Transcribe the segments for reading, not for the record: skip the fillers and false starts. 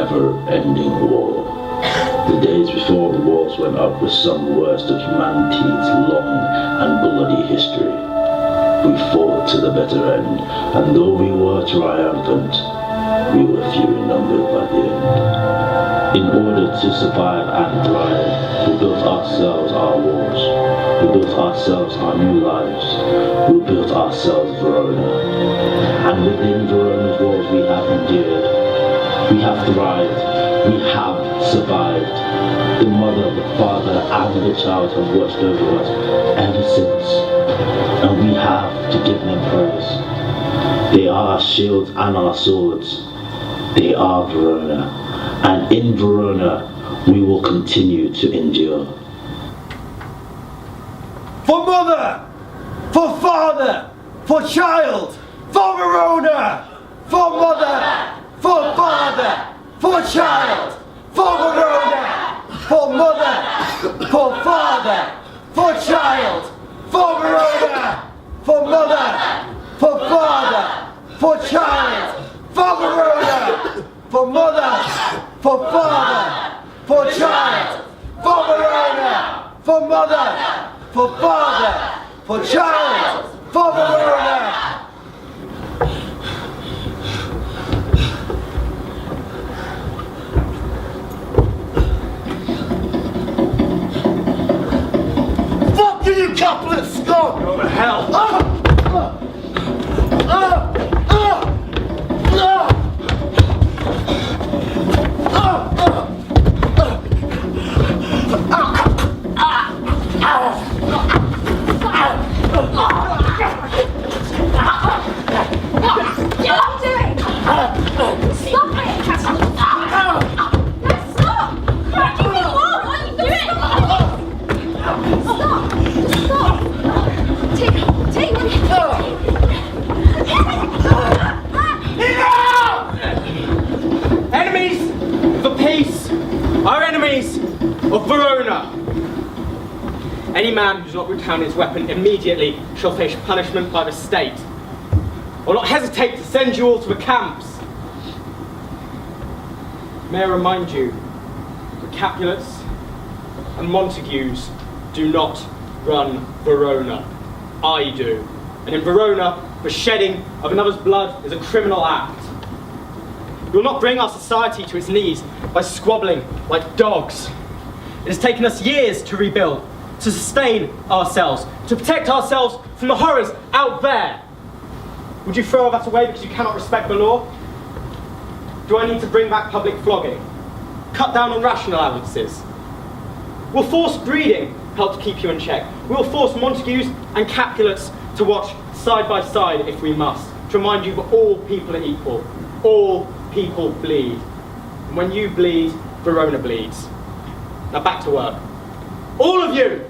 never-ending war. The days before the walls went up were some worst of humanity's long and bloody history. We fought to the bitter end, and though we were triumphant, we were few in number by the end. In order to survive and thrive, we built ourselves our wars. We built ourselves our new lives. We built ourselves Verona. And within Verona's walls we have endured. We have thrived. We have survived. The mother, the father, and the child have watched over us ever since. And we have to give them praise. They are our shields and our swords. They are Verona. And in Verona, we will continue to endure. For mother! For father! For child! For Verona! For mother! For father! For child! For Verona! For mother! For father! For child! For Verona! For mother! For father! For child! For Verona! For mother! For father! For child! For Verona! For mother! For father! For child! For Verona! Fuck you, Capulet scum! Go to hell! Of Verona. Any man who does not return his weapon immediately shall face punishment by the state. I will not hesitate to send you all to the camps. May I remind you that Capulets and Montagues do not run Verona. I do. And in Verona, the shedding of another's blood is a criminal act. We will not bring our society to its knees by squabbling like dogs. It has taken us years to rebuild, to sustain ourselves, to protect ourselves from the horrors out there. Would you throw that away because you cannot respect the law? Do I need to bring back public flogging? Cut down on ration allowances? Will forced breeding help to keep you in check? We'll force Montagues and Capulets to watch side by side if we must, to remind you that all people are equal. All people bleed. And when you bleed, Verona bleeds. Now back to work. All of you!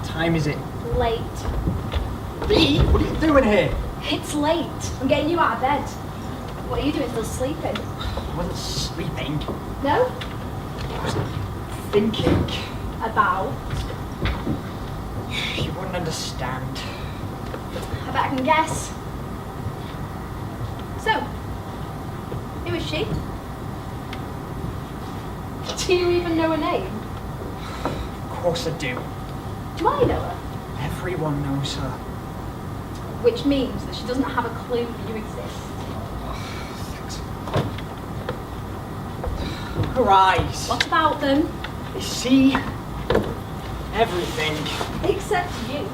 Time is it? Late. Bee, what are you doing here? It's late. I'm getting you out of bed. What are you doing? Still sleeping? I wasn't sleeping. No? I was thinking. About? You wouldn't understand. I bet I can guess. So, who is she? Do you even know her name? Of course I do. Do I know her? Everyone knows her. Which means that she doesn't have a clue that you exist. Her eyes. What about them? They see everything. Except you.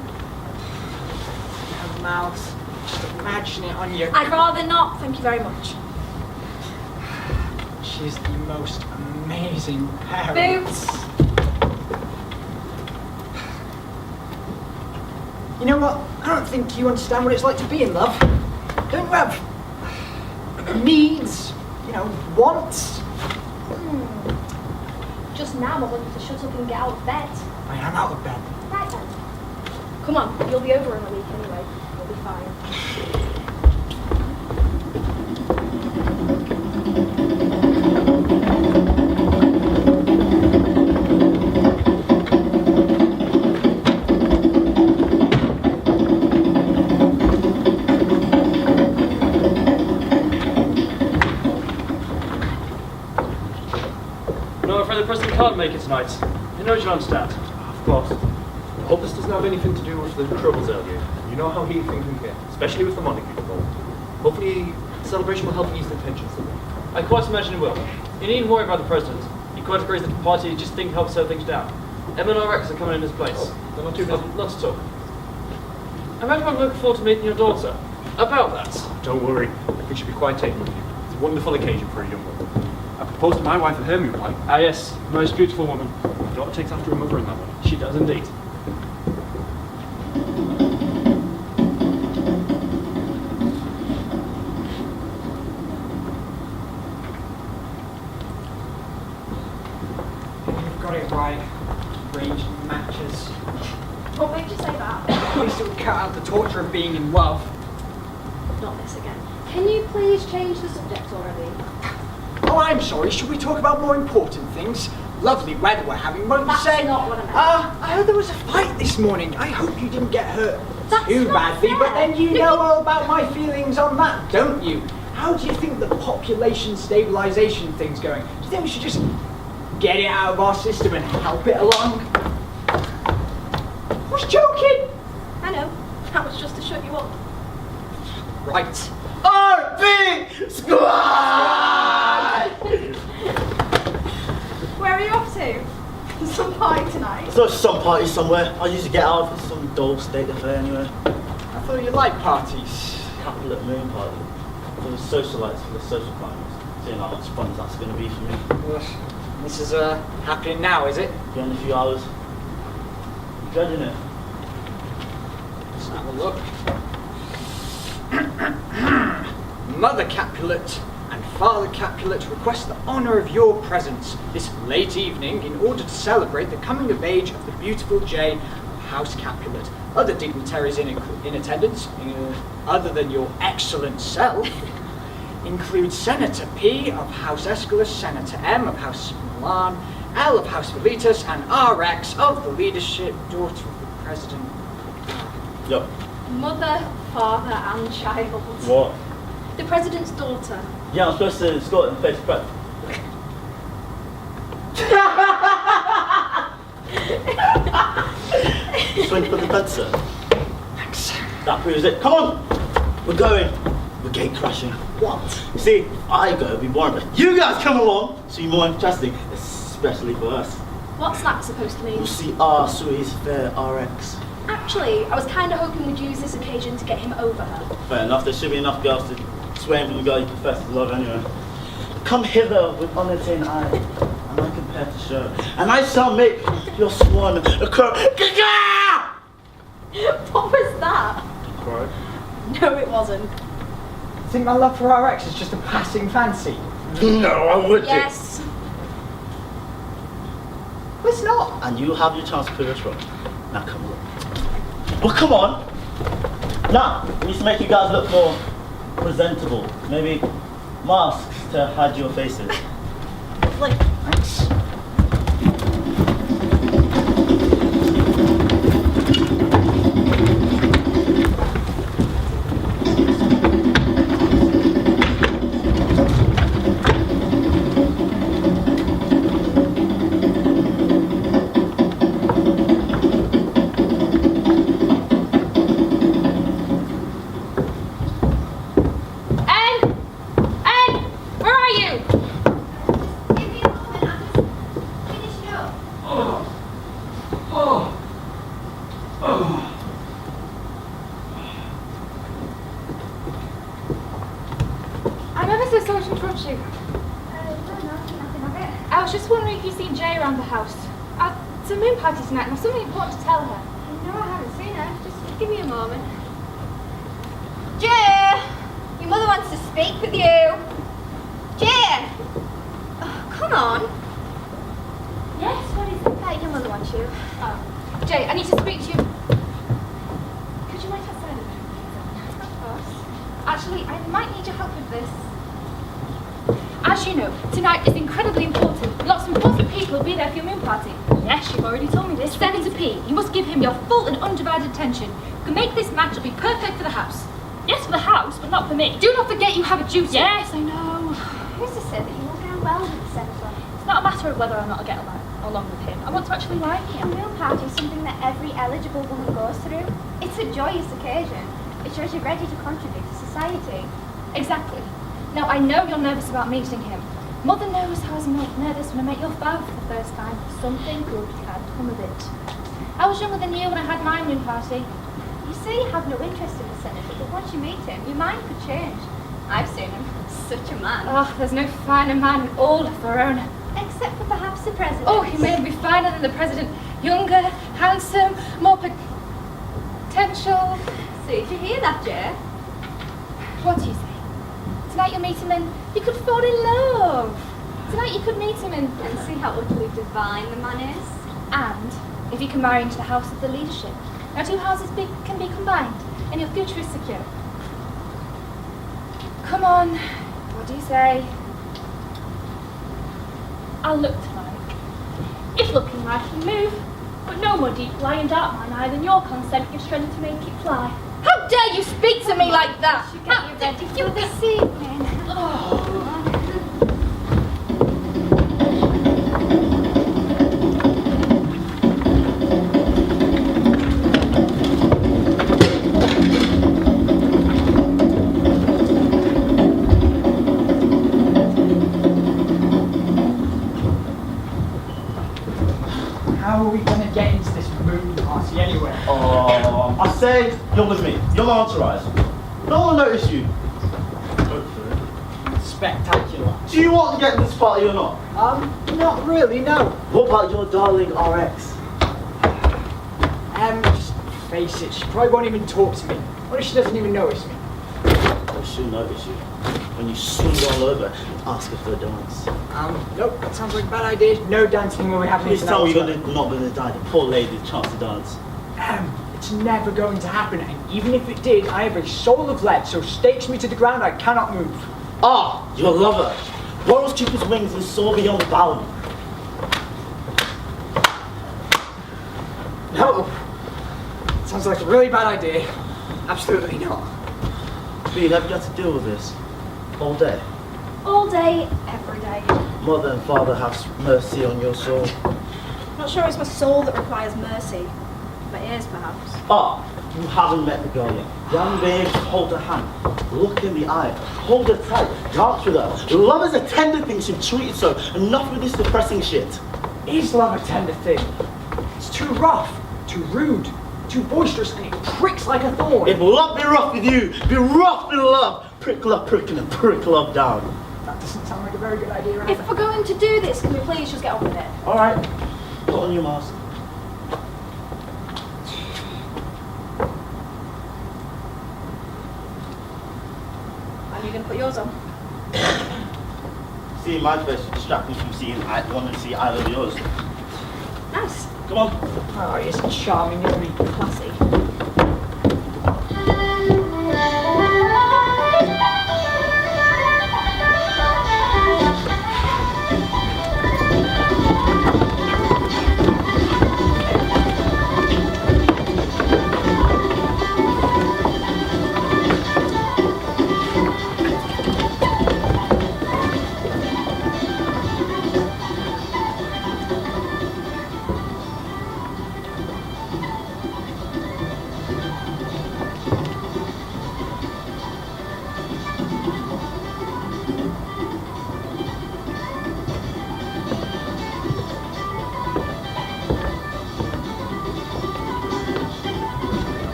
Her mouth. Just imagine it on your... I'd rather not, thank you very much. She She's the most amazing parent. Boots! You know what? I don't think you understand what it's like to be in love. Don't you have needs? You know, wants? Just now I want you to shut up and get out of bed. I am out of bed. Right then. Come on, you'll be over in a week anyway. You'll be fine. The President can't make it tonight. You know you'll understand. Of course. I hope this doesn't have anything to do with the troubles earlier. You know how he'd think we get, especially with the monarchy involved. Hopefully, the celebration will help ease the tensions a bit. I quite imagine it will. You needn't worry about the President. He quite agrees that the party just think helps slow things down. Emma and RX are coming in his place. Oh, they're not too busy. Lots to talk. I imagine I'm looking forward to meeting your daughter. About that. Don't worry. I think she'll be quite taken with you. It's a wonderful occasion for a young woman. I proposed to my wife at her moonlight. Ah yes, most beautiful woman. My daughter takes after her mother in that way. She does indeed. You've got it right. Arranged matches. What made you say that? At least it would cut out the torture of being in love. Not this again. Can you please change the subject already? Oh, I'm sorry. Should we talk about more important things? Lovely weather we're having, won't you That's say? not what I meant. I heard there was a fight this morning. I hope you didn't get hurt That's too not badly, fair. but then you know all about my feelings on that, don't you? How do you think the population stabilisation thing's going? Do you think we should just get it out of our system and help it along? I was joking! I know. That was just to shut you up. Right. RP Squad! Where are you off to? Some party tonight? So some party somewhere. I usually get out for some dull state affair anyway. I thought you liked parties. Capulet moon party. For the socialites, for the social climbers. Seeing how much fun that's going to be for me. Well, this is happening now, is it? Yeah, in a few hours. Dreading it. Let's have a look. Mother Capulet and Father Capulet request the honour of your presence this late evening in order to celebrate the coming of age of the beautiful Jade of House Capulet. Other dignitaries in attendance, other than your excellent self, include Senator P of House Aeschylus, Senator M of House Milan, L of House Velitas, and RX of the leadership, daughter of the President. Yup. Mother, father, and child. What? The President's daughter. Yeah, I'm supposed to escort him face prep. Just went to put the bed, sir. Thanks. That proves it. Come on! We're going. We're gate crashing. What? You see, if I go, it'll be boring, but you guys come along, so you're more interesting, especially for us. What's that supposed to mean? We'll see our Suisse Fair RX. Actually, I was kind of hoping we'd use this occasion to get him over her. Fair enough, there should be enough girls to sway him from the guy you profess to love anyway. Come hither with unattain eye, and I compare to show, and I shall make your swan a crow. What was that? Right. No, it wasn't. Think my love for RX is just a passing fancy? No, I would Yes. Well, it's not. And you have your chance to prove us wrong. Now come on. Well, come on. Now, we need to make you guys look more presentable. Maybe masks to hide your faces. Like, Thanks. where are you? I'm ever so sorry to interrupt you. No. I was just wondering if you've seen Jay around the house. It's a moon party tonight and I've something important to tell her. No, I haven't seen her. Just give me a moment. Jay! Your mother wants to speak with you. Jay! Oh, come on. Yes, what is it? Right, your mother wants you. Oh, Jay, I need to speak to you. Could you wait outside a minute, please? Of course. Actually, I might need your help with this. As you know, tonight is incredibly important. Lots of important people will be there for your moon party. Yes, you've already told me this. Senator P, you must give him your full and undivided attention. You can make this match, it'll be perfect for the house. Yes, for the house, but not for me. Do not forget you have a duty. Yes, I know. Who's to say that you will get on well with the senator? It's not a matter of whether or not I get along with him. I want to actually like A him. meal party is something that every eligible woman goes through. It's a joyous occasion. It shows you're ready to contribute to society. Exactly. Now, I know you're nervous about meeting him. Mother knows how I was nervous when I met your father for the first time. Something good can come of it. I was younger than you when I had my moon party. You say you have no interest in the senator, but once you meet him, your mind could change. I've seen him. Such a man. Oh, there's no finer man in all of Verona. Except for perhaps the president. Oh, he may be finer than the president. Younger, handsome, more potential. So did you hear that, Jay? What do you say? Tonight you'll meet him and you could fall in love. Tonight you could meet him and See how utterly divine the man is? And if you can marry into the house of the leadership. Now 2 houses can be combined and your future is secure. Come on, what do you say? I'll look like. If looking like you move, but no more deep lie and dark mine eye than your consent gives strength to make it fly. How dare you speak to me like that? You get you ready for this evening. How are we going to get into this moon party anyway? I say you're with me. You're my entourage. No one will notice you. Spectacular. Do you want to get in this party or not? Not really, no. What about your darling RX? Just face it, she probably won't even talk to me. What if she doesn't even notice me? Well, she'll notice you when you swing all over and ask her for a dance. Nope, that sounds like a bad idea. No dancing when we have Please tell me you're not going to die the poor lady the chance to dance. It's never going to happen, and even if it did, I have a soul of lead, so stakes me to the ground, I cannot move. Ah, your lover. Borrows Cupid's wings and soar beyond bound. No. Sounds like a really bad idea. Absolutely not. Bee, have you had to deal with this all day? All day, every day. Mother and father have mercy on your soul. Not sure it's my soul that requires mercy. My ears, perhaps. Ah, you haven't met the girl yet. Young babe, hold her hand. Look in the eye. Hold her tight. Dance with her. Love is a tender thing, so treat it so. Enough with this depressing shit. Is love a tender thing? It's too rough, too rude, too boisterous, and it pricks like a thorn. If love be rough with you, be rough with love. Prick love, pricking and prick love down. That doesn't sound like a very good idea, If we're going to do this, can we please just get on with it? Alright, put on your mask. Are you going to put yours on? Seeing my face is distracting from seeing wanting to see either of yours. Nice. Come on. Oh, it's charming, isn't he? Classy.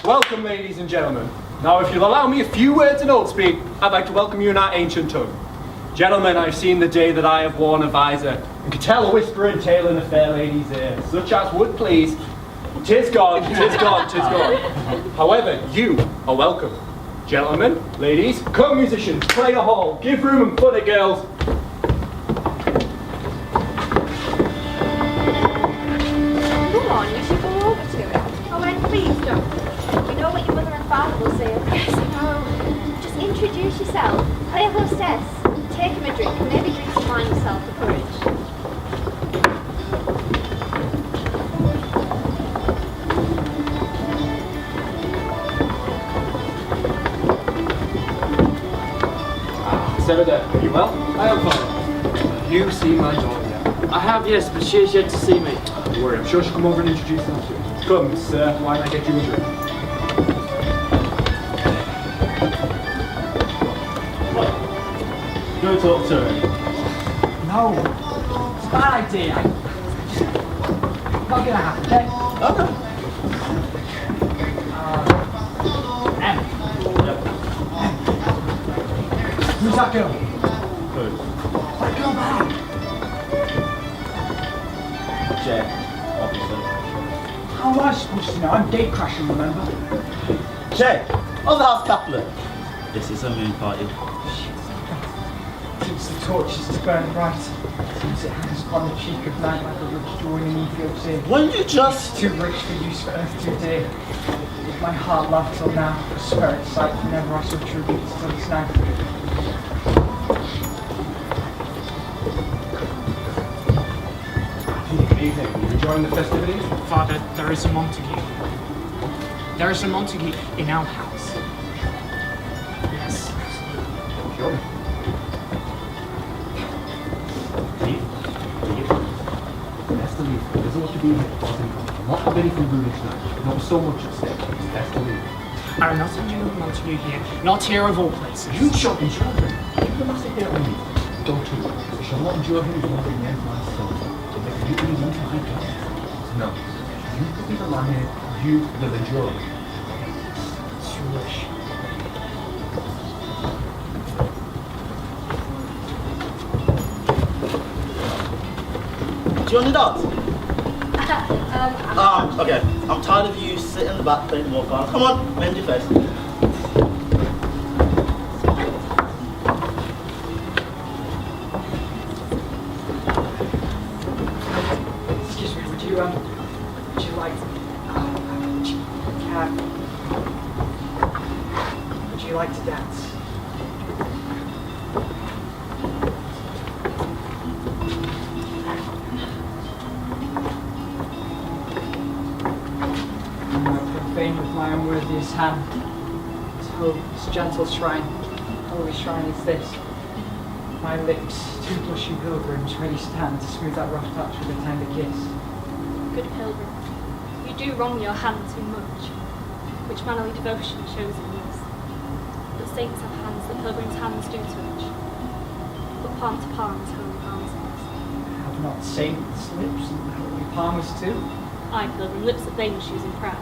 Welcome, ladies and gentlemen. Now, if you'll allow me a few words in old speak, I'd like to welcome you in our ancient tongue. Gentlemen, I've seen the day that I have worn a visor, and could tell a whispering tale in a fair lady's ear, such as would please. 'Tis gone, 'tis gone, 'tis gone. However, you are welcome. Gentlemen, ladies, come musicians, play a hall, give room and put it, girls. Come on, you should go over to it. Oh, Ed, please don't. You know what your mother and father will say. Yes, I know. Just introduce yourself, play a hostess, take him a drink, and maybe drink some wine yourself for courage. Sarah there, are you well? I am fine. You see my daughter now. I have, yes, but she is yet to see me. Don't worry, I'm sure she'll come over and introduce herself to you. Come, sir, why don't I get you a drink? Go talk to her. No. It's a bad idea. Not gonna happen, okay? Okay. Em. Yep. Who's that girl? Good. That girl bad. Jay, obviously. How am I supposed to know? I'm gate crashing, remember? Jay, of the house Capulet. This is a moon party. Keeps the torches to burn bright. Seems it hangs upon the cheek of night like a rich joy in Ethiop's ear. When you just... Too rich for use for earth too dear. If my heart loved till now, I swear it's sight whenever I saw true beauty till it's now. Good evening. Are you enjoying the festivities? Father, there is a Montague. There is a Montague in our house. Yes. Sure. Best to leave. There's ought to be here. Not have anything ruined tonight. Not so much at stake. It's best to leave. I will not send you a Montague here. Not here of all places. You shall endure him. Keep the master here on you. Don't you? You shall not endure him longer than the end of my soul. If you believe into my God. No. You could be the lion. You will endure him. It's your wish. Do you want to dance? Okay. I'm tired of you sitting in the back playing more cards. Come on, mend your face. Excuse me, would you like would you like to dance? I'm not profane with my unworthiest hand. This gentle shrine, holy shrine is this. My lips, two blushy pilgrims, ready stand to smooth that rough touch with a tender kiss. Good pilgrim, you do wrong your hand too much, which mannerly devotion shows in yours. But saints have hands that pilgrims' hands do touch, but palm to palm is holy palms. Have not saints lips and holy palmers too? I, pilgrim, lips that they must use in prayer.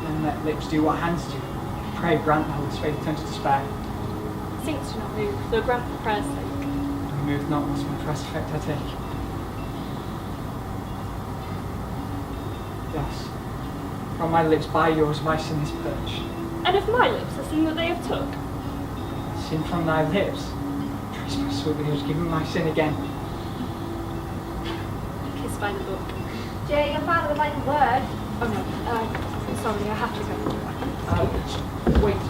And let lips do what hands do. Pray grant the holy faith turns to despair. Saints do not move, though grant for prayer's sake. I move not, must my first effect I take. Yes. From my lips by yours my sin is purged. And of my lips the sin that they have took. Sin from thy lips. Trespass with yours, give me my sin again. Kissed by the book. Jay, your father would like a word. Oh no, I'm sorry, I have to go. Wait.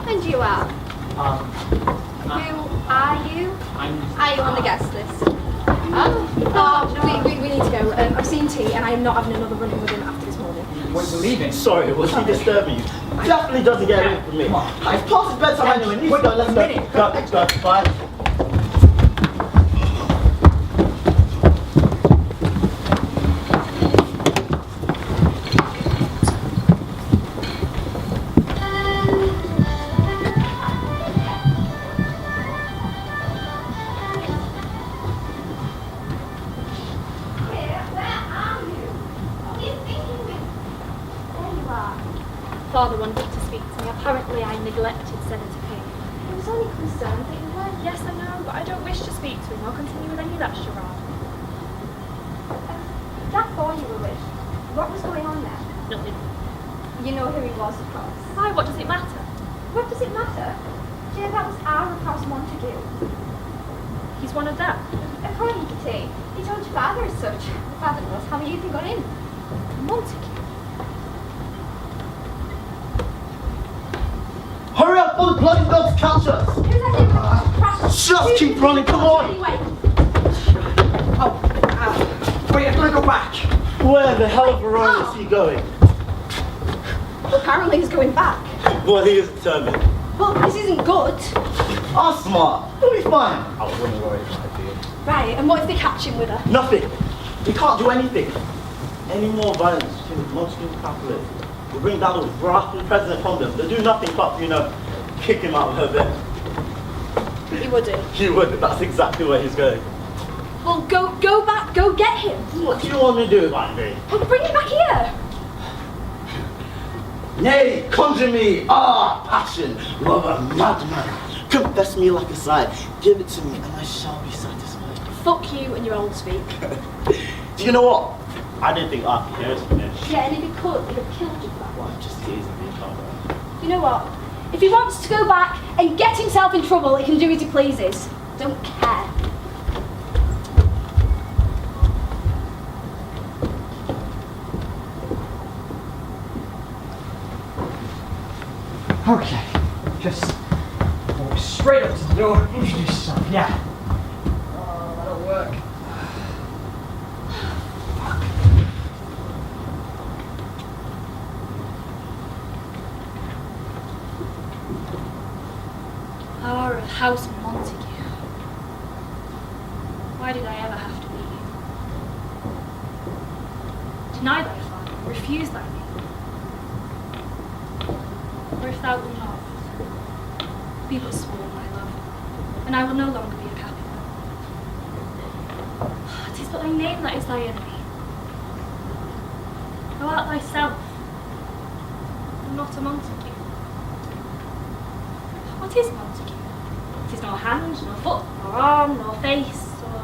And you are? Who are you? Are you on the guest list? We need to go. I've seen T and I am not having another run-in with him after this morning. Wait, we're leaving. Sorry, was he disturbing you? Definitely doesn't get it with me. It's past his bedtime anyway. Needs to go. Let's go. Go. Bye. Where him or continue with any of that charade. That boy you were with, what was going on there? Nothing. You know who he was, of course. Why, what does it matter? What does it matter? Jane, that was our House Montague. He's one of them. According to T, he told your father as such. The father knows how you even got in. Montague. Hurry up, all the bloody dogs catch us! Who's that? Just keep running, come on! Anyway, Wait, I've got to go back. Where the hell of Verona is he going? Apparently he's going back. Well, he is determined. Well, this isn't good. I'm smart. We'll be fine. I wouldn't worry about it. Right, and what if they catch him with her? Nothing. We can't do anything. Any more violence between Montague and Capulet will bring down the wrath of the president upon them. They'll do nothing but, kick him out of her bed. He wouldn't. He would. That's exactly where he's going. Well, go back, go get him. What do you want me to do about me? Well, bring him back here. Nay, conjure me, passion, love a madman. Confess me like a sire, give it to me and I shall be satisfied. Fuck you and your old speak. Do you know what? I didn't think Arthur cares for me. Yeah, and if he could, he'd have killed you for that one. Just teasing me, Clara. You know what? If he wants to go back and get himself in trouble, he can do as he pleases. Don't care. Okay, just walk straight up to the door, introduce yourself, yeah. Oh, that'll work. Our House Montague. Why did I ever have to be you? Deny thy father, refuse thy name. Or if thou wilt not, be but sworn, my love, and I will no longer be a Capulet. 'Tis but thy name that is thy enemy. Thou art thyself, and not a Montague. What is Montague? It is nor hand, nor foot, nor arm, nor face, or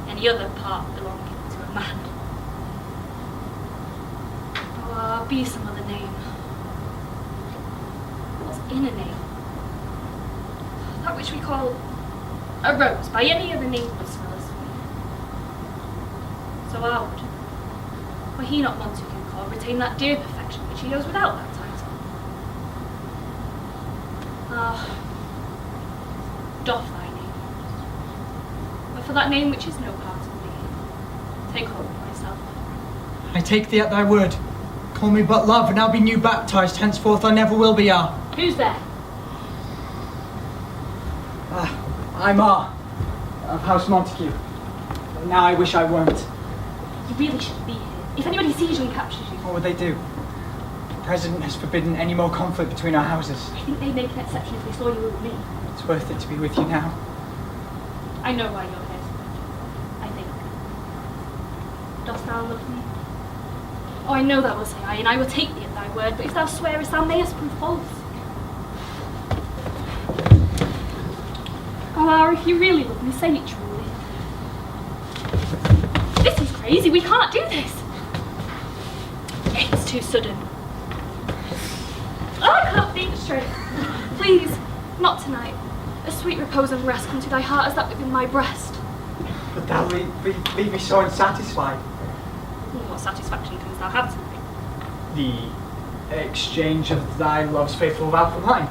any other part belonging to a man. Or be some other name. What's in a name? That which we call a rose, by any other name would smell as sweet. So ours, were he not Montague called, retain that dear perfection which he knows without that title. Doff thy name, but for that name which is no part of me, take hold of myself. I take thee at thy word. Call me but love, and I'll be new baptized, henceforth I never will be R. Who's there? I'm R, of House Montague. But now I wish I weren't. You really shouldn't be here. If anybody sees you and captures you, What would they do? The President has forbidden any more conflict between our houses. I think they'd make an exception if they saw you with me. It's worth it to be with you now. I know why you're here. I think. Dost thou love me? Oh, I know thou wilt say aye, and I will take thee at thy word, but if thou swearest, thou mayest prove false. Oh, Lara, if you really love me, say it truly. This is crazy, we can't do this. It's too sudden. Oh, I can't think straight. Please, not tonight. A sweet repose and rest come to thy heart as that within my breast. But thou leave me so unsatisfied. What satisfaction canst thou have tonight? The exchange of thy love's faithful vow for mine.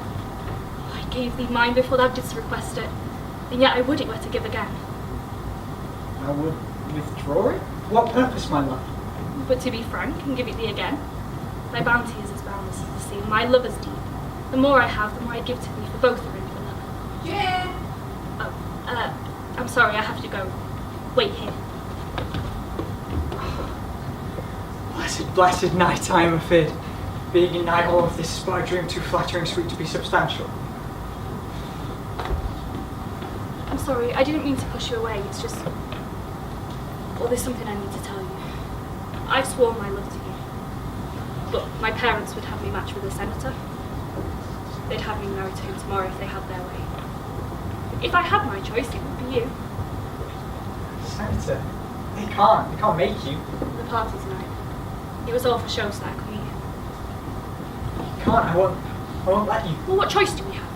I gave thee mine before thou didst request it, and yet I would it were to give again. Thou would withdraw it? What purpose, my love? But to be frank and give it thee again, thy bounty is as boundless as the sea, and my love as deep. The more I have, the more I give to thee, for both are infinite. Jane! Oh, I'm sorry, I have to go. Wait here. Blessed night, I am afeard. Being in night, all of this is but a dream too flattering sweet to be substantial. I'm sorry, I didn't mean to push you away, it's just... Well, there's something I need to tell you. I've sworn my love to you. But my parents would have me match with a senator. They'd have me married to him tomorrow if they had their way. If I had my choice, it would be you. Senator, they can't make you. The party tonight. It was all for show sake, we. You can't, I won't let you. Well, what choice do we have?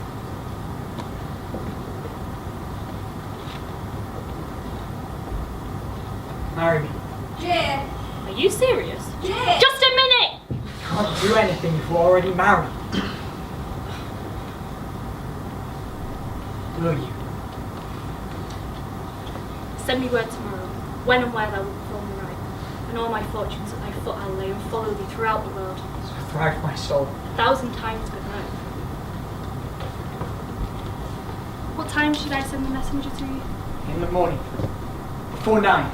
Marry me. Jade. Are you serious? Jade. Just a minute! Can't do anything if we're already married. Will you? Send me word tomorrow, when and where thou wilt perform the rite, and all my fortunes at thy foot I'll lay and follow thee throughout the world. So thrive my soul. 1,000 times good night. What time should I send the messenger to you? In the morning. Before 9.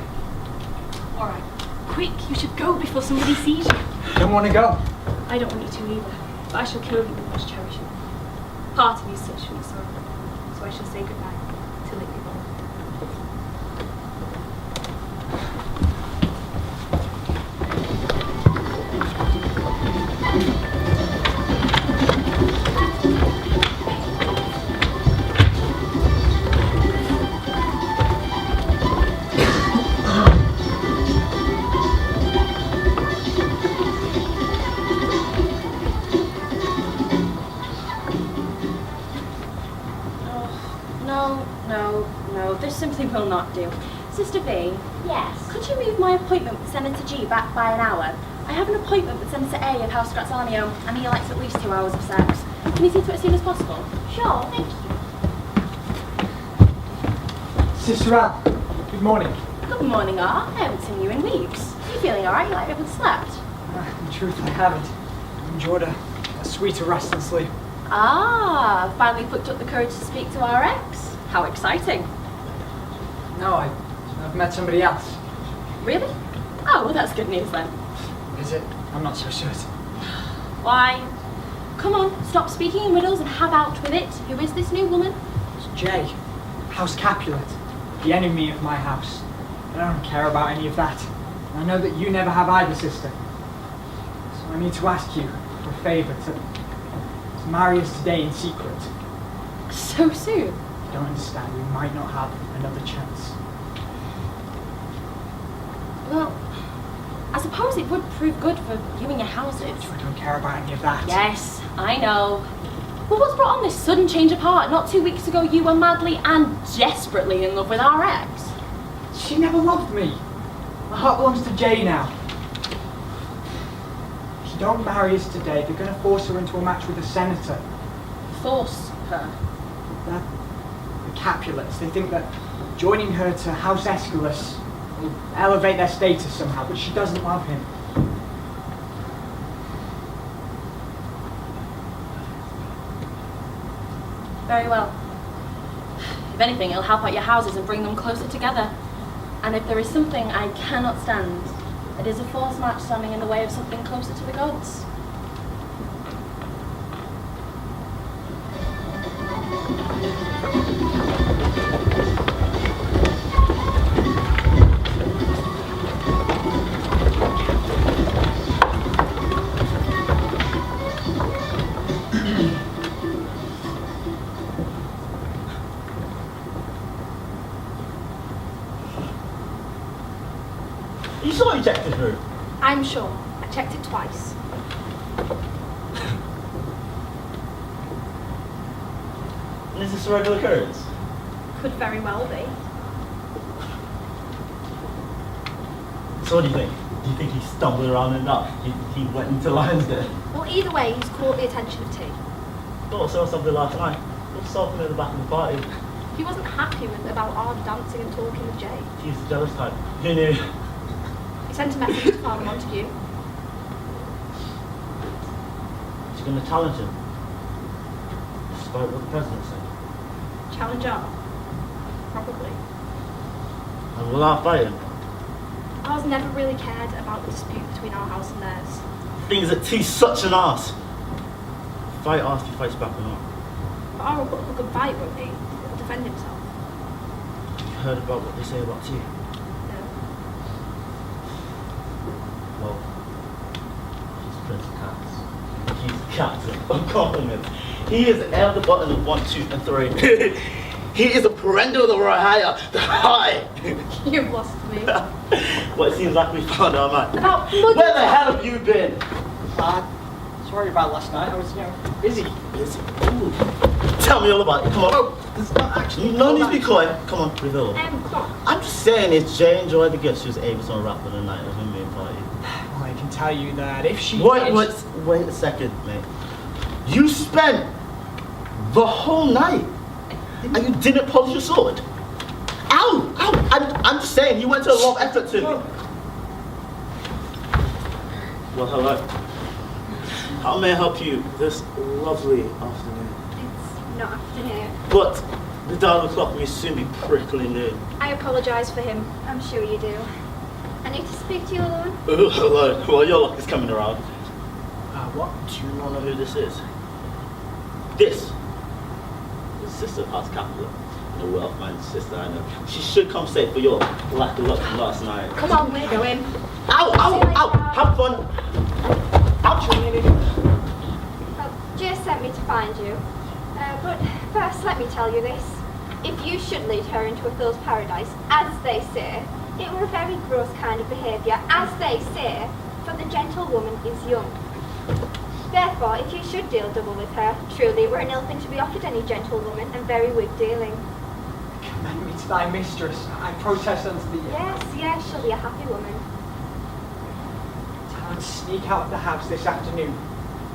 Alright. Quick, you should go before somebody sees you. Don't want to go. I don't want you to either, but I shall kill you with much cherishing. Parting is such sweet sorrow, so I shall say goodbye till it be born. No, this simply will not do. Sister V, Yes. could you move my appointment with Senator G back by an hour? I have an appointment with Senator A of House Grazzanio, and he likes at least 2 hours of sex. Can you see to it as soon as possible? Sure, thank you. Sister Al, good morning. Good morning, R. I haven't seen you in weeks. You feeling alright? You like you haven't slept? In truth, I haven't. I've enjoyed a sweeter rest and sleep. Ah, finally picked up the courage to speak to our ex. How exciting. No, I've met somebody else. Really? Oh, well, that's good news then. Is it? I'm not so certain. Why? Come on, stop speaking in riddles and have out with it. Who is this new woman? It's Jay, House Capulet, the enemy of my house. I don't care about any of that. And I know that you never have either, sister. So I need to ask you for a favour to marry us today in secret. So soon? You don't understand, we might not have another chance. Well, I suppose it would prove good for you and your houses. I don't care about any of that. Yes, I know. Well, what's brought on this sudden change of heart? Not 2 weeks ago you were madly and desperately in love with our ex. She never loved me. My heart belongs to Jay now. If you don't marry us today, they're going to force her into a match with a senator. Force her? The Capulets. They think that joining her to House Aeschylus will elevate their status somehow, but she doesn't love him. Very well. If anything, it'll help out your houses and bring them closer together. And if there is something I cannot stand, it is a forced match standing in the way of something closer to the gods. You saw he checked his room. I'm sure. I checked it twice. And is this a regular occurrence? Could very well be. So what do you think? Do you think he stumbled around and up? He went into Lion's Den? Well, either way, he's caught the attention of T. Thought I saw something last night. What's something at the back of the party? He wasn't happy about our dancing and talking with Jay. He's the jealous type. Who knew? He sent a message to Father Montague. She's going to challenge him. Despite what the president said. Challenge our? Probably. And will I fight him? Ours never really cared about the dispute between our house and theirs. Things that T's such an arse. Fight asked if he fights back or not. But our will put up a good fight, won't he? He'll defend himself. You heard about what they say about T? No. Well, he's Prince Caz. He's the captain of Compliment. He is the elder button of 1, 2, and 3. He is a pariah of the Rohaya, the High. You've lost me. Well, it seems like we found our man. About mother. Where the hell have you been? Sorry about last night. I was, busy. Busy? Ooh. Tell me all about it. Come on. Oh, there's not actually. No need to be coy. Come on, reveal. Come on. I'm just saying, is Jay enjoyed the gift she was able to unwrap on the night of her main party? Well, I can tell you that if she Wait did... a second, mate. You spent the whole night and you didn't polish your sword? Ow! I'm just saying, you went to a lot of effort to... Well, hello. How may I help you this lovely afternoon? It's not afternoon. But the dial of the clock may soon be prickling noon. I apologise for him. I'm sure you do. I need to speak to you alone. Oh, hello. Well, your luck is coming around. what? Do you not know who this is? This is Sister of House Capulet, the wealth-minded sister I know. She should come safe for your lack of luck from last night. Come on, we're going. Ow! Have fun! Ouch! Well, Jay sent me to find you. But first, let me tell you this. If you should lead her into a fool's paradise, as they say, it were a very gross kind of behaviour, as they say, for the gentlewoman is young. Therefore, if you should deal double with her, truly it were an ill thing to be offered any gentlewoman, and very weak dealing. Commend me to thy mistress. I protest unto thee. Yes, she'll be a happy woman. Tell her to sneak out of the house this afternoon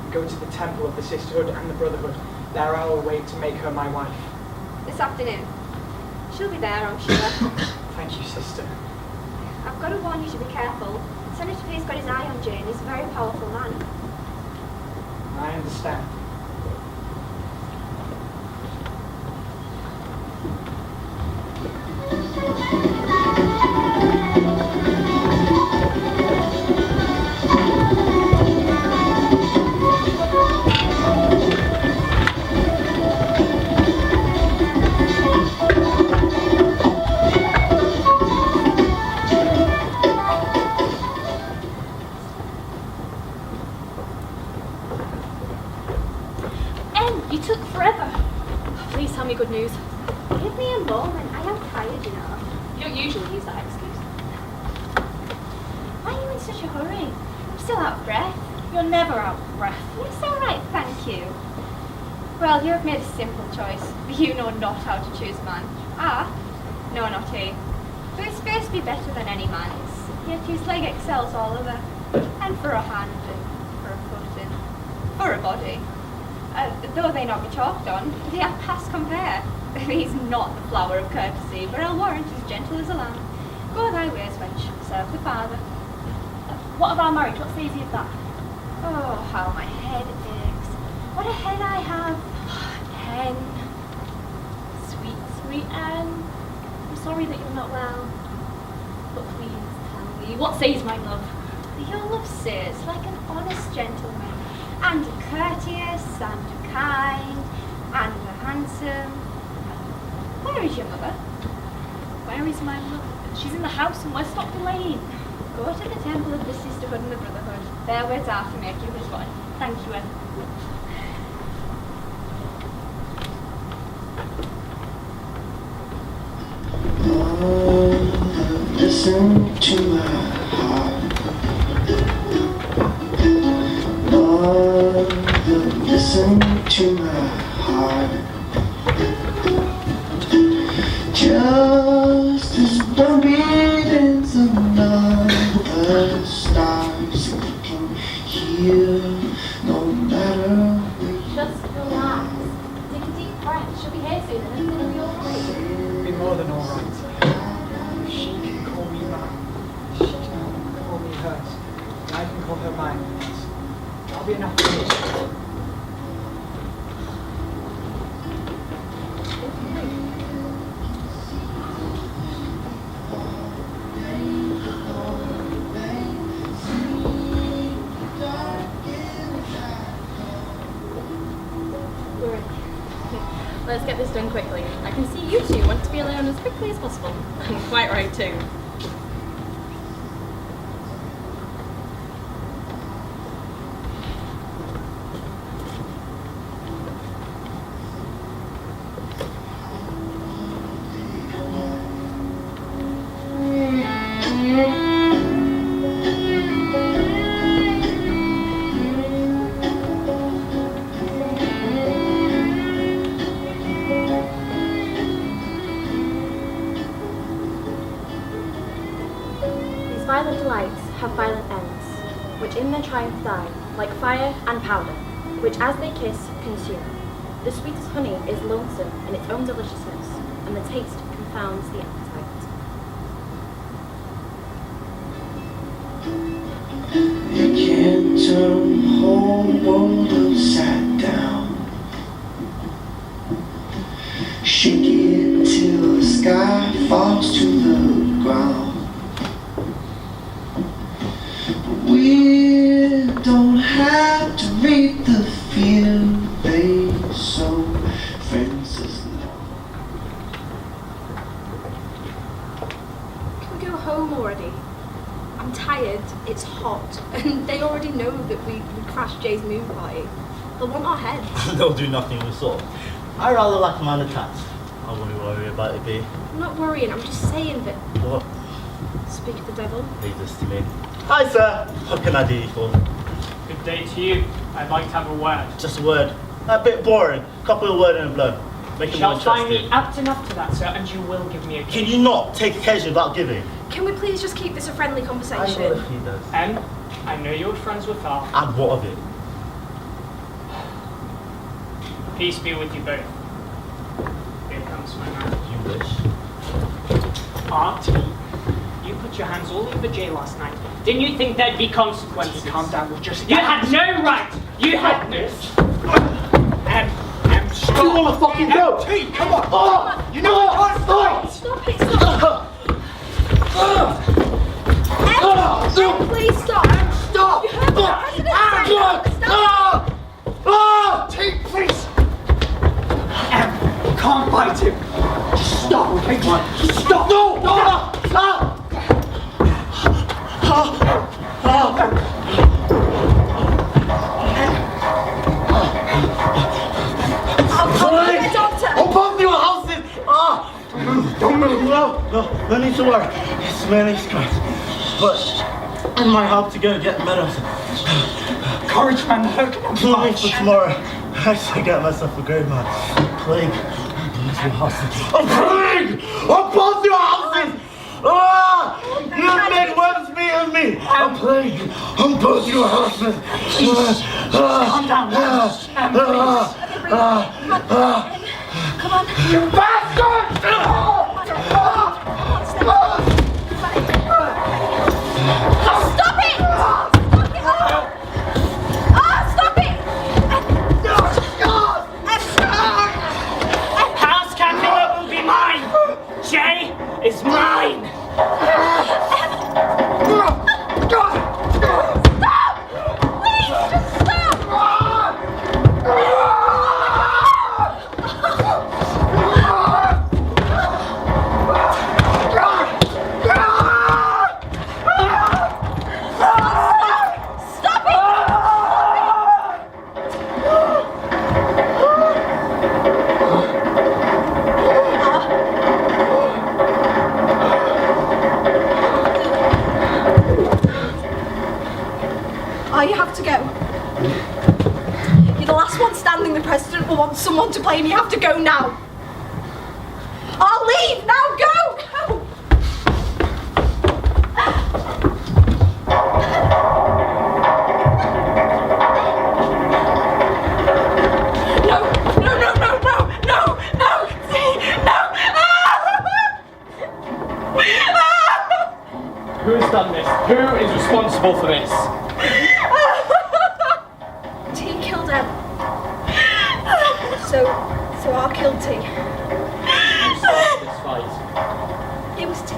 and go to the temple of the Sisterhood and the Brotherhood. There I will wait to make her my wife. This afternoon. She'll be there, I'm sure. Thank you, sister. I've got to warn you to be careful. Senator Pierce got his eye on Jane. He's a very powerful man. I understand. Good news. Give me a moment. I am tired, you know. You don't usually use that excuse. Why are you in such a hurry? I'm still out of breath. You're never out of breath. It's all right, thank you. Well, you have made a simple choice. You know not how to choose a man. No, not he. For his face be better than any man's, yet his leg excels all other. And for a hand, and for a foot, and for a body. Though they not be chalked on, they are past compare. He's not the flower of courtesy, but I'll warrant he's gentle as a lamb. Go thy ways, wench, serve the father. What of our marriage? What says he of that? Oh, how my head aches. What a head I have. Anne. Sweet, sweet Anne. I'm sorry that you're not well. But please tell me, what says my love? Your love says, like an honest gentleman, and courteous, and kind, and handsome. Where is your mother? Where is my mother? She's in the house in West Doctor Lane. Go to the temple of the Sisterhood and the Brotherhood. Their words are to make you his wife. Thank you, Em. Listen to my heart. Love, listen to my heart. Just as the beatings of another stars can hear, no matter which. Just relax. Take a deep breath. She'll be here soon and everything will be all right. It'll be more than all right. She can call me mine. She can call me hers. And I can call her mine. That'll be enough for me. Let's get this done quickly. I can see you two want to be alone as quickly as possible. I'm quite right too. violent delights have violent ends, which in their triumph die, like fire and powder, which as they kiss, consume. The sweetest honey is lonesome in its own deliciousness, and the taste confounds the appetite. You can't turn the whole world upside down. Shake it till the sky falls to the ground. But we don't have to read the fear they sow. Friends is love. Can we go home already? I'm tired, it's hot, and they already know that we crashed Jay's moon party. They'll want our heads. They'll do nothing of the sort. I rather like a man attacked. I wouldn't worry about it, B. I'm not worrying, I'm just saying that. What? Speak of the devil. Leave this to me. Hi, sir. What can I do you for? Good day to you. I'd like to have a word. Just a word. A bit boring. Couple of words in a blow. Make it more Shall find interesting. me apt enough to that, sir, and you will give me a Can you not take occasion without giving? Can we please just keep this a friendly I conversation? will if he does. I know your friends were far. And what of it? Peace be with you both. Here comes my man. You wish. Art, you put your hands all over Jay last night. Didn't you think there'd be consequences? Calm down, we'll just... You had no right! You had no... You wanna fucking go? Hey, come on! Oh, you know I can't fight! Stop it, stop! Em, please stop! Stop! You heard what the president said! Stop! Take, please! Em, can't fight him! Just stop, okay? Come on. Just stop! No! Stop! Open your houses! Don't move! No need to worry. It's merely scratch. But I might have to go get medicine. Courage, man. Planning for tomorrow. I should get myself a great man. Plague. Your houses. A plague! Upon your houses! You make worse me and me! A plague! Upon your houses! Calm down, Come on. You bastard! Stop it! Stop it! House Capulet will be mine! Jay is mine! Stop! Please, just stop! Stop it! Oh, you have to go. You're the last one standing. The president will want someone to blame. You have to go now. I'll leave now. Go! Go! Who's done this? Who is responsible for this? T killed Em. So I killed T. Who started this fight? It was T.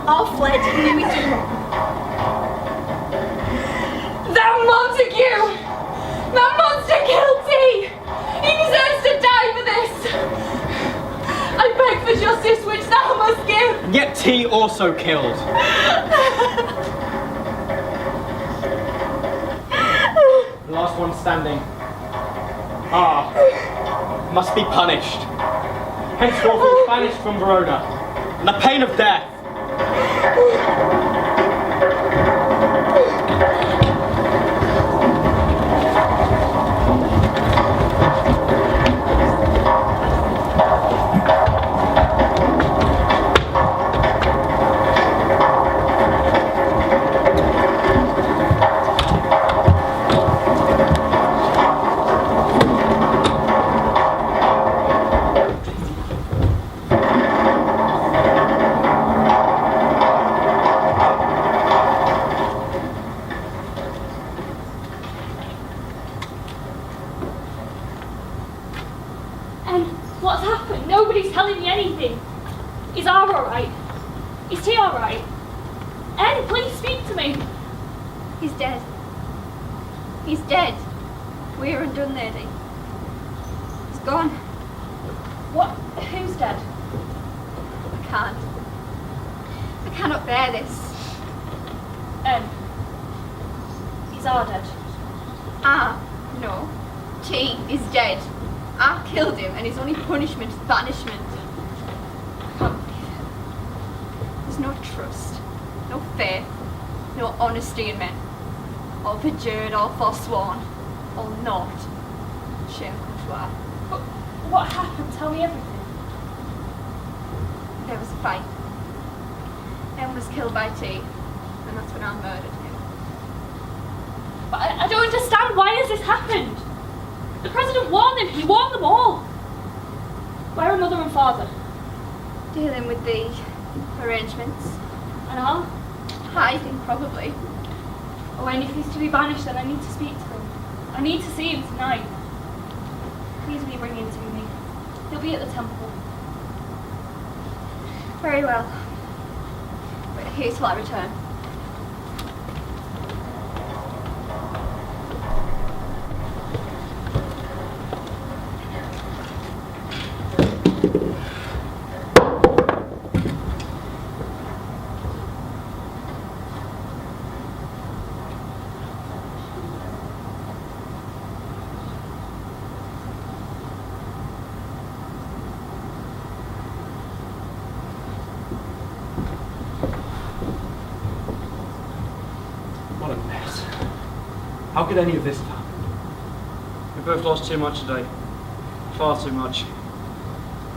I fled. He knew he'd done wrong. That Montague! That monster killed T! He deserves to die for this! I beg for justice, which thou must give! Yet T also killed. The last one standing. Must be punished. Henceforth he is banished from Verona, on the pain of death. What's happened? Nobody's telling me anything. Is R alright? Is T alright? Ed, please speak to me. He's dead. He's dead. We're undone, lady. He's gone. What? Who's dead? I can't. I cannot bear this. Is R dead? No. T is dead. I killed him, and his only punishment is banishment. I can't believe it. There's no trust, no faith, no honesty in men. All perjured, all forsworn, all naught. Shameful to our. But what happened? Tell me everything. There was a fight. M was killed by T, and that's when I murdered him. But I don't understand. Why has this happened? The president warned them. He warned them all. Where are mother and father? Dealing with the arrangements. And R? Hiding, probably. Oh, and if he's to be banished, then I need to speak to him. I need to see him tonight. Please will you bring him to me? He'll be at the temple. Very well. Wait here till I return. How could any of this have happened? We both lost too much today. Far too much.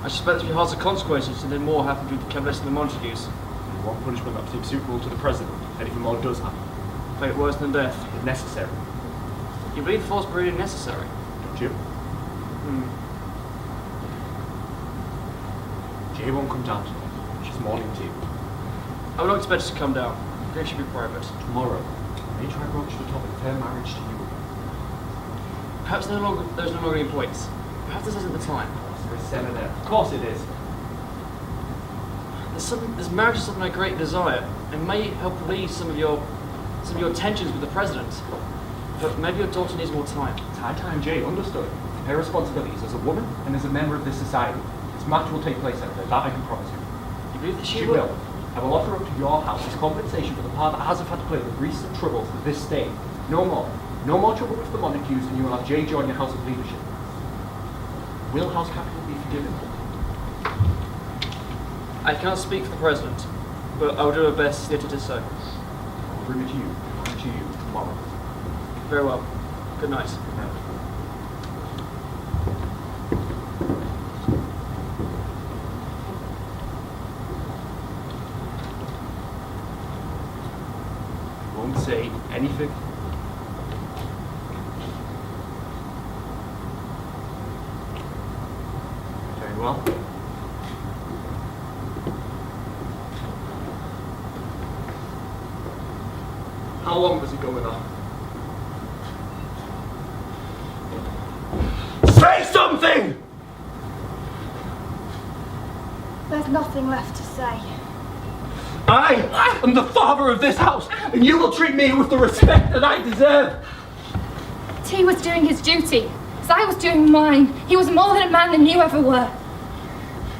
I suspect there'll be harsher consequences and then more happened with the Capulets and the Montagues. And one punishment that seems suitable to the president. Anything more does happen. Fate worse than death. If necessary. You believe the force period necessary? Don't you? Jay won't come down tonight. She's mourning tea. I would not expect her to come down. Grief should be private. Tomorrow, I may try broach the topic of her marriage to you. Perhaps there's no longer any points. Perhaps this isn't the time. Senator. Of course it is. This marriage is something I greatly desire, and may help relieve some of your tensions with the president. But maybe your daughter needs more time. It's high time Jay understood her responsibilities as a woman and as a member of this society. This match will take place, Senator. That I can promise you. You believe that she will? I will offer up to your house as compensation for the part that Hazard had to play with Rhys and troubles to this day. No more. No more trouble with the Montagues, and you will have Jay join your house of leadership. Will House Capulet be forgiven? I cannot speak for the president, but I will do my best to get it to so. I will bring it to you tomorrow. Very well. Good night. Good night. Won't say anything. Very well. How long was he going on? Say something! There's nothing left to say. I am the father of this house, and you will treat me with the respect that I deserve. T was doing his duty, as I was doing mine. He was more than a man than you ever were.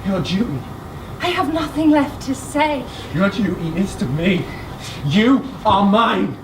Your duty? I have nothing left to say. Your duty is to me. You are mine.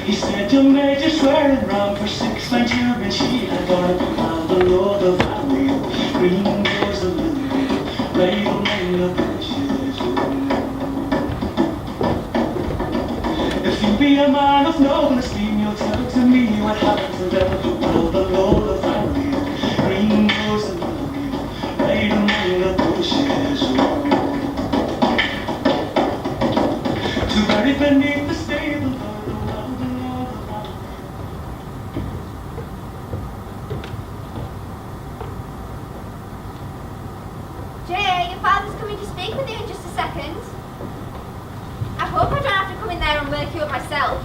He said your major swearing round for 6 nights you've been she had gone up around the Lord of Valley. Green goes the lily, right among the bushes. If you be a man of noble esteem, you'll take what happens and then well, the Lord of family, green goes the memory, right among the bushes. To bury beneath the stable door, the Lord of family. Jay, your father's coming to speak with you in just a second. I hope I don't have to come in there and wake you up myself.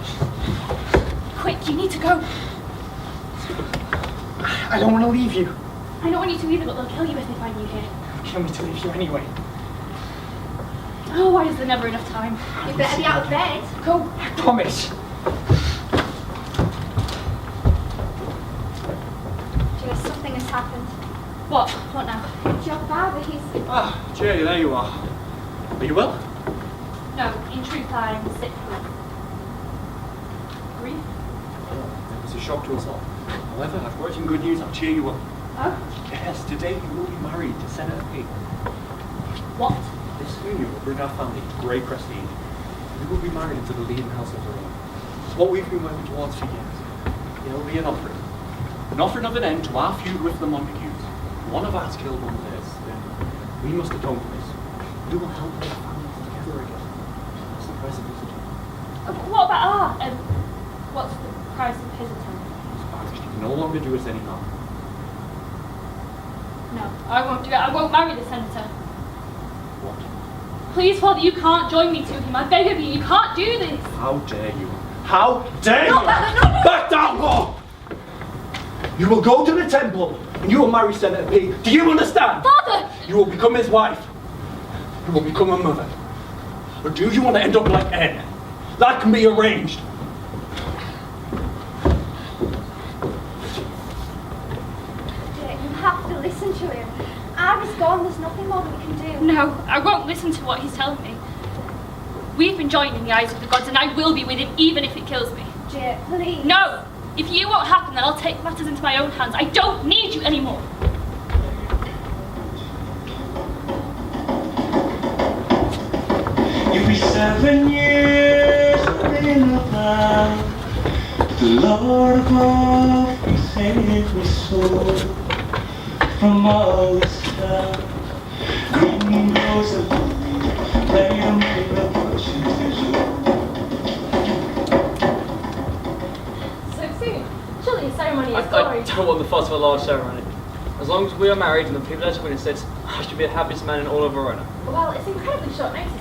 Quick, you need to go. I don't want to leave you. I don't want you to either, but they'll kill you if they find you here. Kill me to leave you anyway. Oh, why is there never enough time? You better be out of bed. Go. I promise. Jay, something has happened. What? What now? It's your father, he's... Ah, Jay, there you are. Are you well? No, in truth, I'm sick with grief. It was a shock to us all. However, I've brought some good news. I'll cheer you up. Oh? Yes, today you will be married to Senator P. What? This union will bring our family great prestige. We will be married into the leading house of Verona. It's what we've been working towards for years. It'll be an offering. An offering of an end to our feud with the Montagues. One of ours killed one of theirs. Then we must atone for this. We will help our families together again. That's the price of this atonement. What about our... what's the price of his atonement? He's banished. He can no longer do us any harm. No, I won't do it. I won't marry the senator. What? Please, Father, you can't join me to him. I beg of you, you can't do this. How dare you? How dare you? No, no. Back down, boy! You will go to the temple and you will marry Senator P. Do you understand? Father! You will become his wife. You will become a mother. Or do you want to end up like Anne? That can be arranged. Jay, you have to listen to him. Ari's gone, there's nothing more that we can do. No, I won't listen to what he's telling me. We've been joined in the eyes of the gods, and I will be with him even if it kills me. Jay, please. No! If you won't happen, then I'll take matters into my own hands. I don't need you anymore. You'll be 7 years in a cloud. The Lord above will save me soul from all this town. Green grows a lily, right among the bushes. So soon. Surely a ceremony I is glory. don't want the fuss of a large ceremony. As long as we are married and the people that are witnesses, I should be the happiest man in all of Verona. Well, it's incredibly short notice.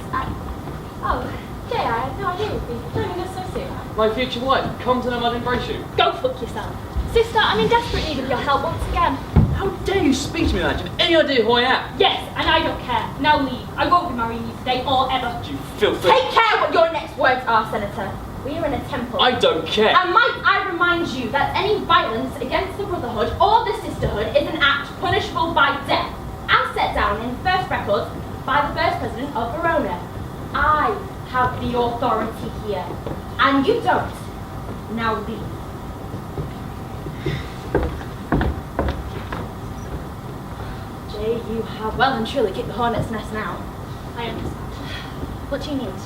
Oh, Jay, I had no idea you'd be joining us so soon. My future wife, come to them, I'd embrace you. Go fuck yourself. Sister, I'm in desperate need of your help once again. How dare you speak to me like that? Do you have any idea who I am? Yes, and I don't care. Now leave. I won't be marrying you today or ever. You filthy... Take care what your next words are, Senator. We are in a temple. I don't care. And might I remind you that any violence against the Brotherhood or the Sisterhood is an act punishable by death, as set down in the first records by the first president of Verona. I have the authority here, and you don't. Now leave. Jay, you have well and truly kicked the hornet's nest now. I understand. What do you need?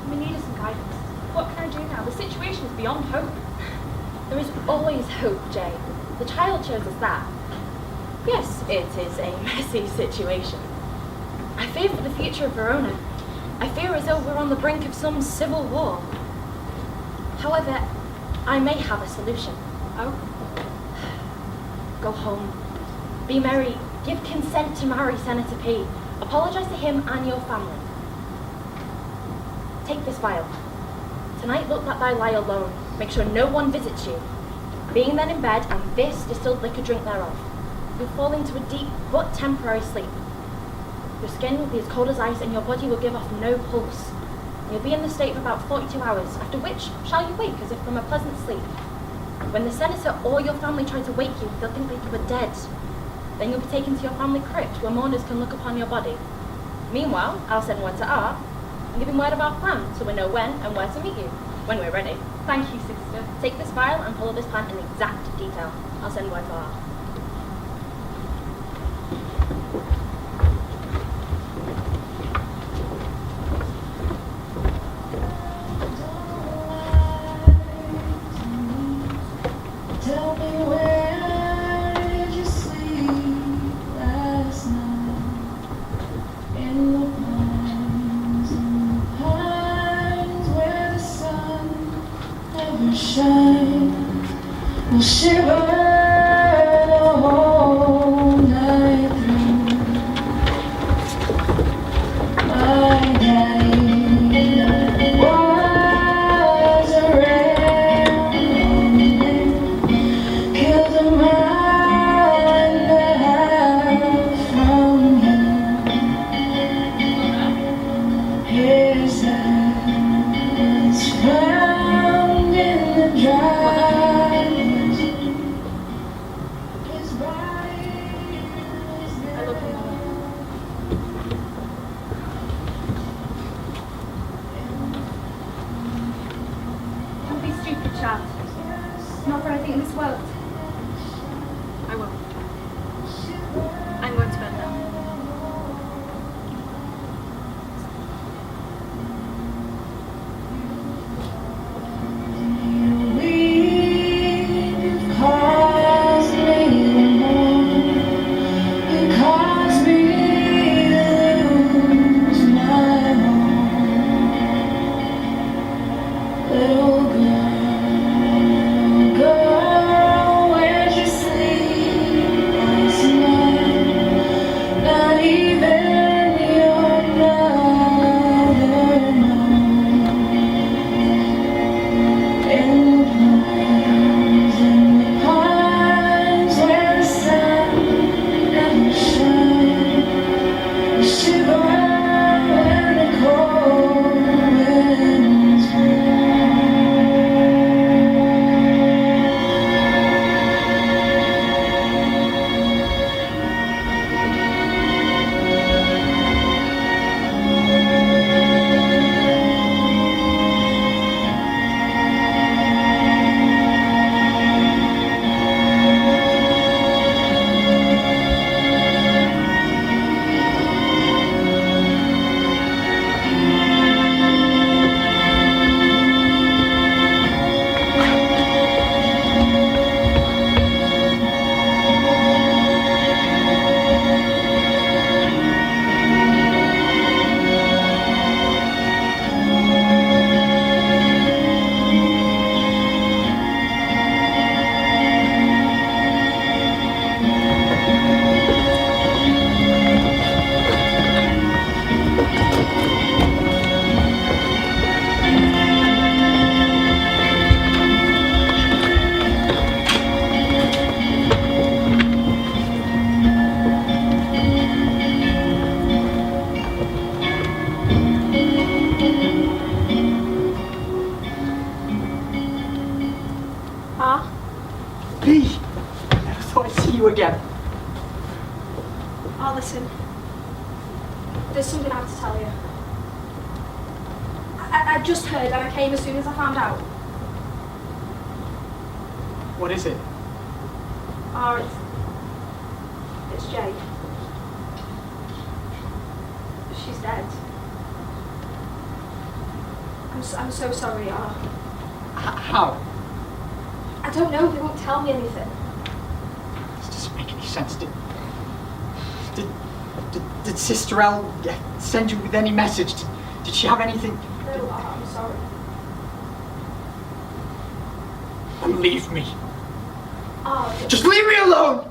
We needed some guidance. What can I do now? The situation is beyond hope. There is always hope, Jay. The child shows us that. Yes, it is a messy situation. I fear for the future of Verona. I fear as though we're on the brink of some civil war. However, I may have a solution. Oh? Go home. Be merry. Give consent to marry Senator P. Apologise to him and your family. Take this vial. Tonight look that thy lie alone. Make sure no one visits you. Being then in bed, and this distilled liquor drink thereof, you'll fall into a deep but temporary sleep. Your skin will be as cold as ice, and your body will give off no pulse. You'll be in the state for about 42 hours, after which shall you wake as if from a pleasant sleep. When the senator or your family try to wake you, they'll think that you were dead. Then you'll be taken to your family crypt, where mourners can look upon your body. Meanwhile, I'll send word to Art, and give him word of our plan, so we know when and where to meet you, when we're ready. Thank you, sister. Take this vial and follow this plan in exact detail. I'll send word to Art. Tell me, where did you sleep last night? In the pines where the sun never shines, will shiver the whole night through. My daddy was a railman, killed a mile and a half from here. His head was found in the driveway. His body was there. Don't be stupid, child. Not for anything in this world. I will. I'm going to bed now. You've caused me you caused me to lose my home. Little girl, where'd you sleep last night? Not even your mother knows. In the pines where the sun never shines, we shiver when the cold winds blow. Ah? Lee! I never thought I'd see you again. Oh, listen. There's something I have to tell you. I just heard and I came as soon as I found out. What is it? Oh, it's Jade. She's dead. I'm so sorry. How? I don't know. They won't tell me anything. This doesn't make any sense. Did Sister Elle send you with any message? Did she have anything? No, I'm sorry. Then leave me. Oh, Just leave me alone!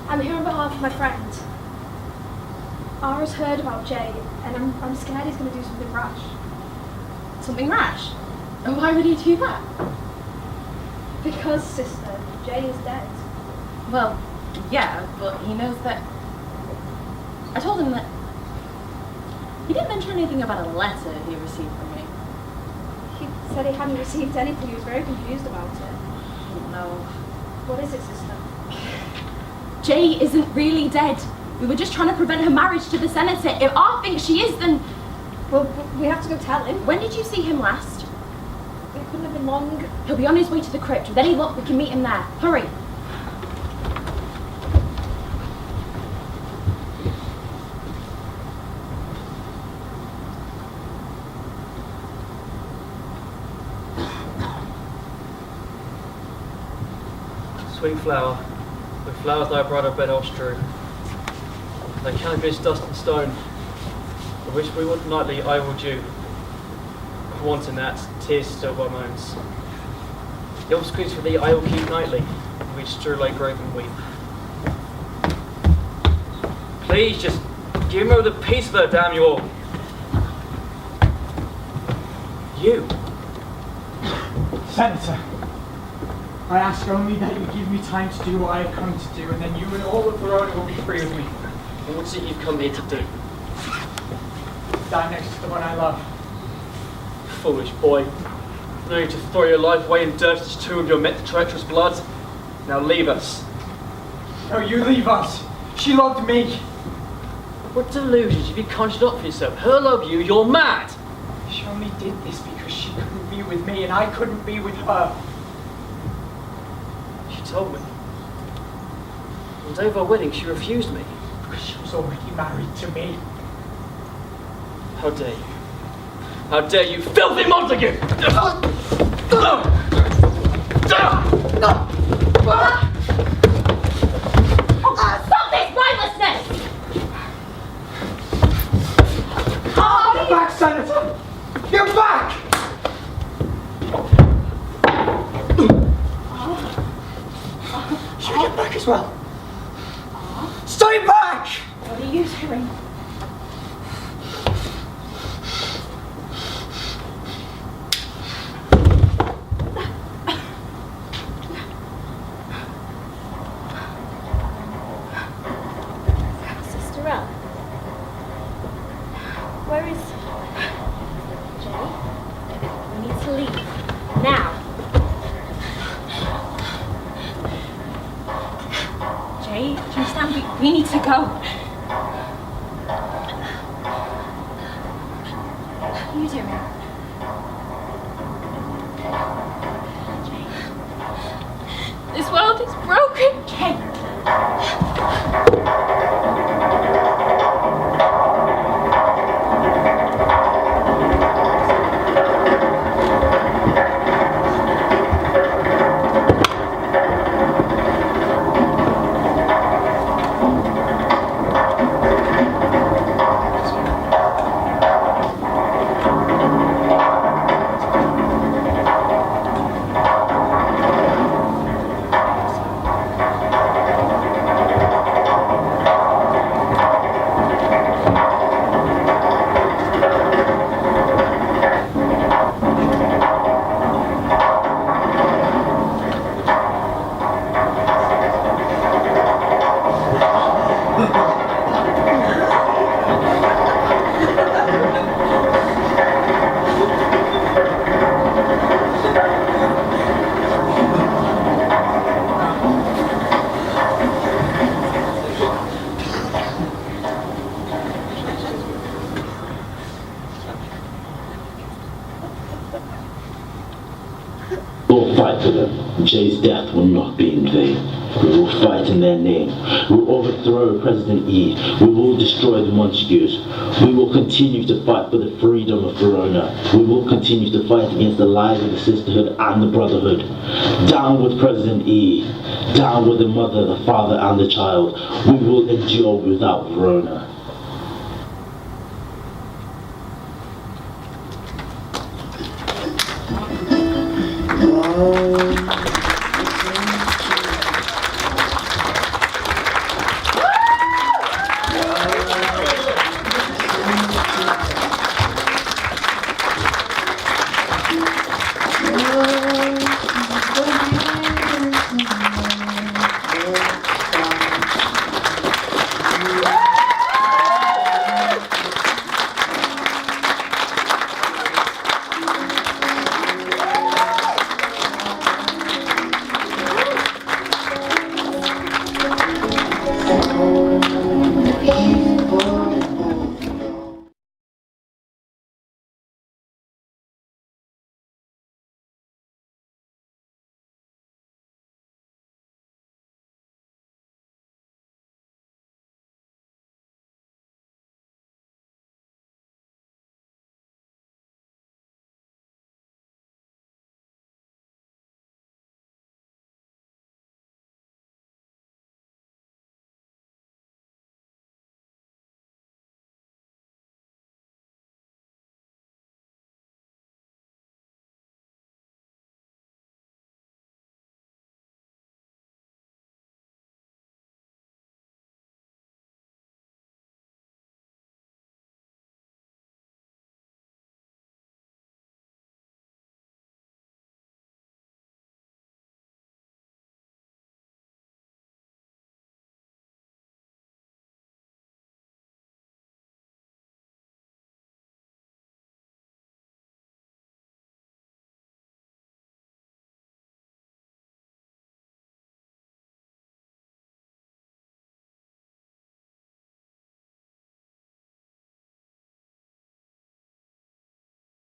I'm here on behalf of my friend. Ara's heard about Jay, and I'm scared he's going to do something rash. Something rash? And why would he do that? Because, sister, Jay is dead. Well, yeah, but he knows that... I told him that... He didn't mention anything about a letter he received from me. He said he hadn't received anything. He was very confused about it. No. What is it, sister? Jay isn't really dead. We were just trying to prevent her marriage to the senator. If R thinks she is, then... Well, we have to go tell him. When did you see him last? It couldn't have been long. He'll be on his way to the crypt. With any luck, we can meet him there. Hurry. Sweet flower, with flowers thy brother bed all strewn. Thy canopy is dust and stone, the which we want nightly I will do. Wanting that, tears still by moans. The obsequies for thee I will keep nightly, and we strew thy grave and weep. Please just give me over the peace of her, damn you all. You. Senator, I ask only that you give me time to do what I have come to do, and then you and all of Verona will be free of me. And what's it you've come here to do? Die next to the one I love. Foolish boy. No need to throw your life away in dirt as two of your treacherous blood. Now leave us. No, you leave us. She loved me. What delusions have you conjured up for yourself? Her love you, you're mad! She only did this because she couldn't be with me and I couldn't be with her. She told me. On the day of our wedding, she refused me. Because she was already married to me. How dare you? How dare you, filthy Montague! Stop this mindlessness! Get back, Senator! Get back! You get back as well. Stay back! What are you doing? Where is Jay? We need to leave. Now. Jay, do you understand? We need to go. What are you doing? Jay. This world is broken. Jay. Fight for them. Jay's death will not be in vain. We will fight in their name. We will overthrow President E. We will destroy the Montagues. We will continue to fight for the freedom of Verona. We will continue to fight against the lies of the Sisterhood and the Brotherhood. Down with President E. Down with the mother, the father, and the child. We will endure without Verona.